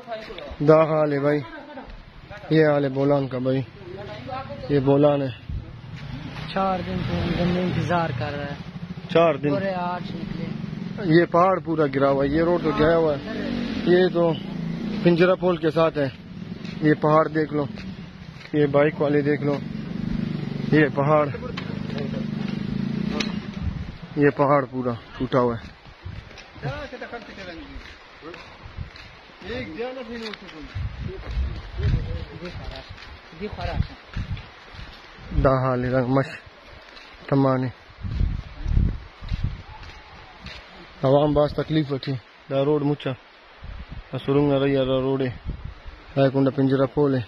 दा हाल है भाई, ये हाल है बोलान का भाई। ये बोलान है, 4 दिन से इंतजार कर रहा है। 4 दिन पूरे 8 निकले। ये पहाड़ पूरा गिरा हुआ है, ये रोड तो गया हुआ है, ये तो पिंजरा पोल के साथ है। ये पहाड़ देख लो, ये बाइक वाले देख लो, ये पहाड़ पूरा टूटा हुआ है। दा हाल रंग मश तमाने आवाम बास तकलीफ वठी दा रोड मुचा सुरुंग रही रोड है कुंडा पिंजरा पोल है।